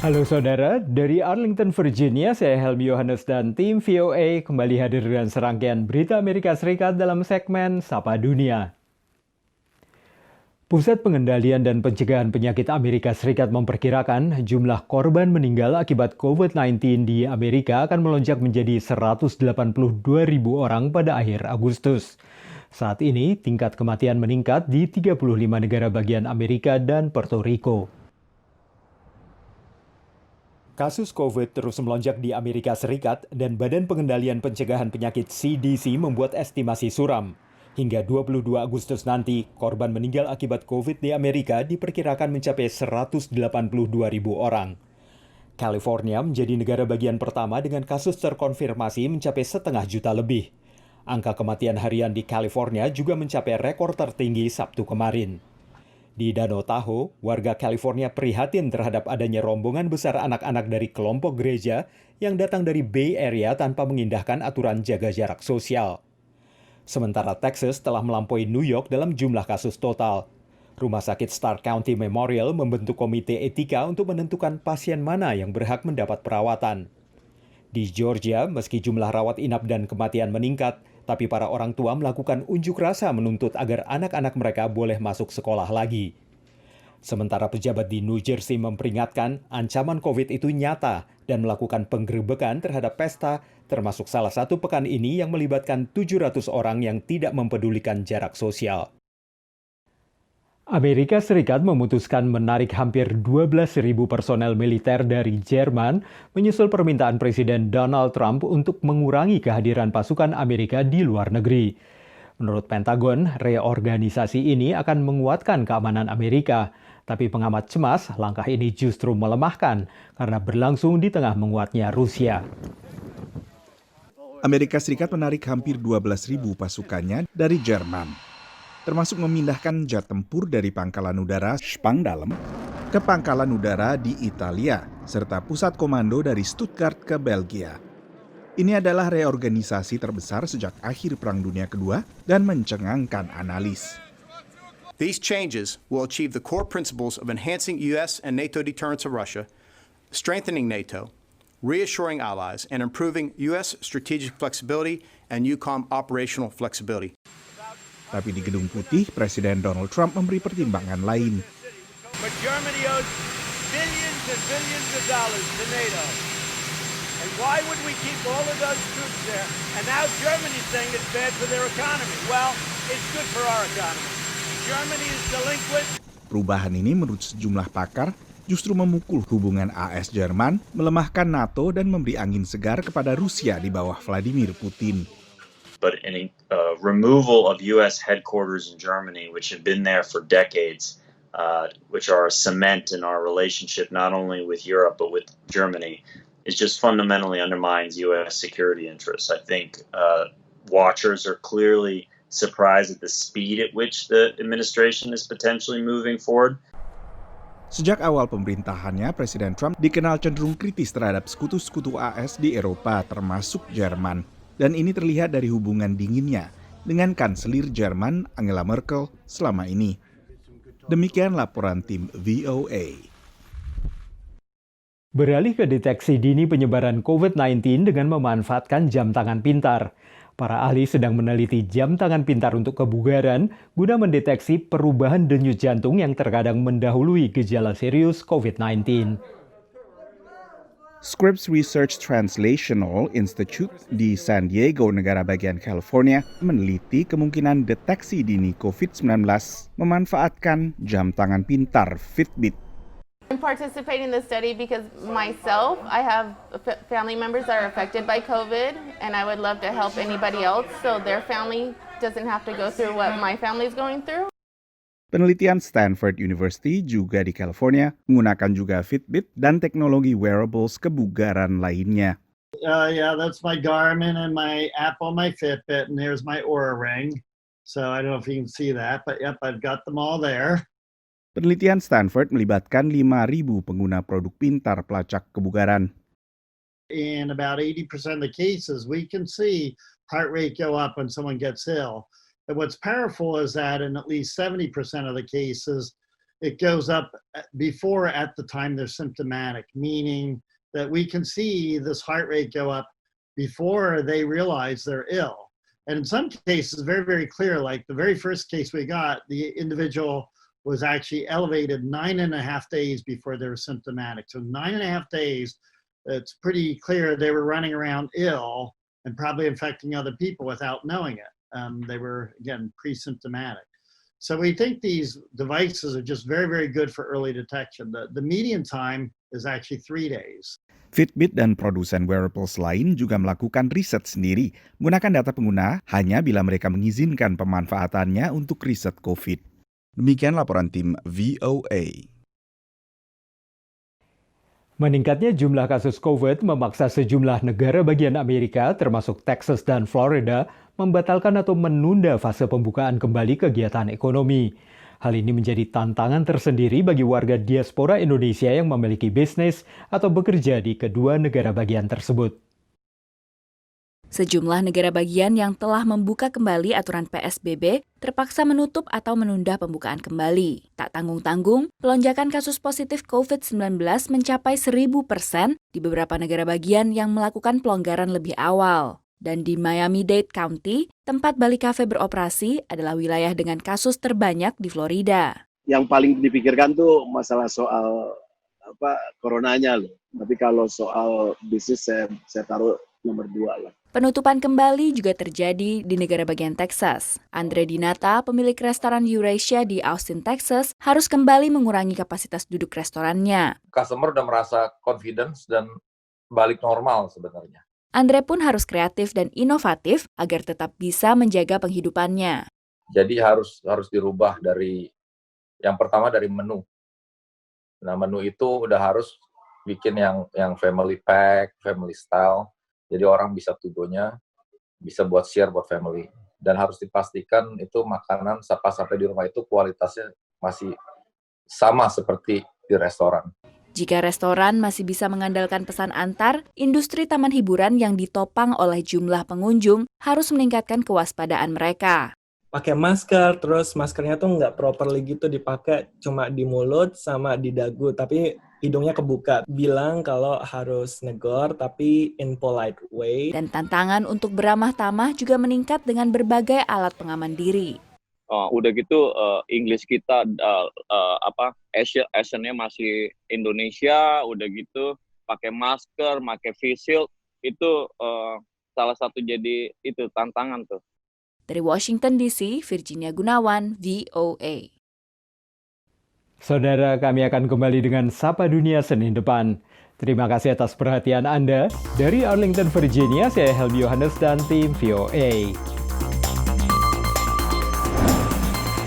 Halo saudara, dari Arlington, Virginia, saya Helmi Yohanes dan tim VOA kembali hadir dengan serangkaian berita Amerika Serikat dalam segmen Sapa Dunia. Pusat Pengendalian dan Pencegahan Penyakit Amerika Serikat memperkirakan jumlah korban meninggal akibat COVID-19 di Amerika akan melonjak menjadi 182.000 orang pada akhir Agustus. Saat ini, tingkat kematian meningkat di 35 negara bagian Amerika dan Puerto Rico. Kasus COVID terus melonjak di Amerika Serikat dan Badan Pengendalian Pencegahan Penyakit CDC membuat estimasi suram. Hingga 22 Agustus nanti, korban meninggal akibat COVID di Amerika diperkirakan mencapai 182.000 orang. California menjadi negara bagian pertama dengan kasus terkonfirmasi mencapai 500.000 lebih. Angka kematian harian di California juga mencapai rekor tertinggi Sabtu kemarin. Di Danau Tahoe, warga California prihatin terhadap adanya rombongan besar anak-anak dari kelompok gereja yang datang dari Bay Area tanpa mengindahkan aturan jaga jarak sosial. Sementara Texas telah melampaui New York dalam jumlah kasus total. Rumah sakit Stark County Memorial membentuk komite etika untuk menentukan pasien mana yang berhak mendapat perawatan. Di Georgia, meski jumlah rawat inap dan kematian meningkat, tapi para orang tua melakukan unjuk rasa menuntut agar anak-anak mereka boleh masuk sekolah lagi. Sementara pejabat di New Jersey memperingatkan ancaman COVID itu nyata dan melakukan penggerebekan terhadap pesta, termasuk salah satu pekan ini yang melibatkan 700 orang yang tidak mempedulikan jarak sosial. Amerika Serikat memutuskan menarik hampir 12.000 personel militer dari Jerman menyusul permintaan Presiden Donald Trump untuk mengurangi kehadiran pasukan Amerika di luar negeri. Menurut Pentagon, reorganisasi ini akan menguatkan keamanan Amerika. Tapi pengamat cemas, langkah ini justru melemahkan karena berlangsung di tengah menguatnya Rusia. Amerika Serikat menarik hampir 12.000 pasukannya dari Jerman, termasuk memindahkan jet tempur dari pangkalan udara Spangdahlem ke pangkalan udara di Italia, serta pusat komando dari Stuttgart ke Belgia. Ini adalah reorganisasi terbesar sejak akhir Perang Dunia Kedua dan mencengangkan analis. These changes will achieve the core principles of enhancing U.S. and NATO deterrence of Russia, strengthening NATO, reassuring allies, and improving U.S. strategic flexibility and EUCOM operational flexibility. Tapi di Gedung Putih, Presiden Donald Trump memberi pertimbangan lain. But Germany owes billions and billions of dollars to NATO. And why would we keep all of those troops there? And now Germany's saying it's bad for their economy. Well, it's good for our economy. Germany is delinquent. Perubahan ini menurut sejumlah pakar justru memukul hubungan AS-Jerman, melemahkan NATO dan memberi angin segar kepada Rusia di bawah Vladimir Putin. But any removal of U.S. headquarters in Germany, which have been there for decades, which are a cement in our relationship not only with Europe but with Germany, it just fundamentally undermines U.S. security interests. I think watchers are clearly surprised at the speed at which the administration is potentially moving forward. Sejak awal pemerintahannya, Presiden Trump dikenal cenderung kritis terhadap sekutu-sekutu AS di Eropa, termasuk Jerman. Dan ini terlihat dari hubungan dinginnya dengan kanselir Jerman Angela Merkel selama ini. Demikian laporan tim VOA. Beralih ke deteksi dini penyebaran COVID-19 dengan memanfaatkan jam tangan pintar. Para ahli sedang meneliti jam tangan pintar untuk kebugaran guna mendeteksi perubahan denyut jantung yang terkadang mendahului gejala serius COVID-19. Scripps Research Translational Institute di San Diego, negara bagian California, meneliti kemungkinan deteksi dini COVID-19 memanfaatkan jam tangan pintar Fitbit. I'm participating in the study because myself, I have family members that are affected by COVID, and I would love to help anybody else so their family doesn't have to go through what my family is going through. Penelitian Stanford University juga di California menggunakan juga Fitbit dan teknologi wearables kebugaran lainnya. Yeah, that's my Garmin and my app on my Fitbit, and here's my Oura Ring. So I don't know if you can see that, but yep, I've got them all there. Penelitian Stanford melibatkan 5.000 pengguna produk pintar pelacak kebugaran. In about 80% of the cases, we can see heart rate go up when someone gets ill. And what's powerful is that in at least 70% of the cases, it goes up before at the time they're symptomatic, meaning that we can see this heart rate go up before they realize they're ill. And in some cases, very, very clear, like the very first case we got, the individual was actually elevated 9.5 days before they were symptomatic. So 9.5 days, it's pretty clear they were running around ill and probably infecting other people without knowing it. They were, again, pre-symptomatic. So we think these devices are just very, very good for early detection. The median time is actually 3 days. Fitbit dan produsen wearables lain juga melakukan riset sendiri menggunakan data pengguna hanya bila mereka mengizinkan pemanfaatannya untuk riset COVID. Demikian laporan tim VOA. Meningkatnya jumlah kasus COVID memaksa sejumlah negara bagian Amerika, termasuk Texas dan Florida, membatalkan atau menunda fase pembukaan kembali kegiatan ekonomi. Hal ini menjadi tantangan tersendiri bagi warga diaspora Indonesia yang memiliki bisnis atau bekerja di kedua negara bagian tersebut. Sejumlah negara bagian yang telah membuka kembali aturan PSBB terpaksa menutup atau menunda pembukaan kembali. Tak tanggung-tanggung, pelonjakan kasus positif COVID-19 mencapai 1000% di beberapa negara bagian yang melakukan pelonggaran lebih awal. Dan di Miami-Dade County, tempat Bali Cafe beroperasi adalah wilayah dengan kasus terbanyak di Florida. Yang paling dipikirkan tuh masalah soal coronanya loh. Tapi kalau soal bisnis saya taruh nomor 2 lah. Penutupan kembali juga terjadi di negara bagian Texas. Andre Dinata, pemilik restoran Eurasia di Austin, Texas, harus kembali mengurangi kapasitas duduk restorannya. Customer udah merasa confidence dan balik normal sebenarnya. Andre pun harus kreatif dan inovatif agar tetap bisa menjaga penghidupannya. Jadi harus dirubah dari yang pertama dari menu. Nah, menu itu udah harus bikin yang family pack, family style. Jadi orang bisa tudonya, bisa buat share buat family. Dan harus dipastikan itu makanan pas sampai di rumah itu kualitasnya masih sama seperti di restoran. Jika restoran masih bisa mengandalkan pesan antar, industri taman hiburan yang ditopang oleh jumlah pengunjung harus meningkatkan kewaspadaan mereka. Pakai masker, terus maskernya tuh nggak properly gitu dipakai, cuma di mulut sama di dagu, tapi hidungnya kebuka. Bilang kalau harus negor, tapi in polite way. Dan tantangan untuk beramah tamah juga meningkat dengan berbagai alat pengaman diri. Udah gitu English kita Asian-nya masih Indonesia, udah gitu pakai masker, pakai face shield, itu salah satu jadi itu tantangan tuh. Dari Washington DC, Virginia Gunawan, VOA. Saudara, kami akan kembali dengan Sapa Dunia Senin depan. Terima kasih atas perhatian Anda. Dari Arlington, Virginia, saya Helmi Yohanes dan tim VOA.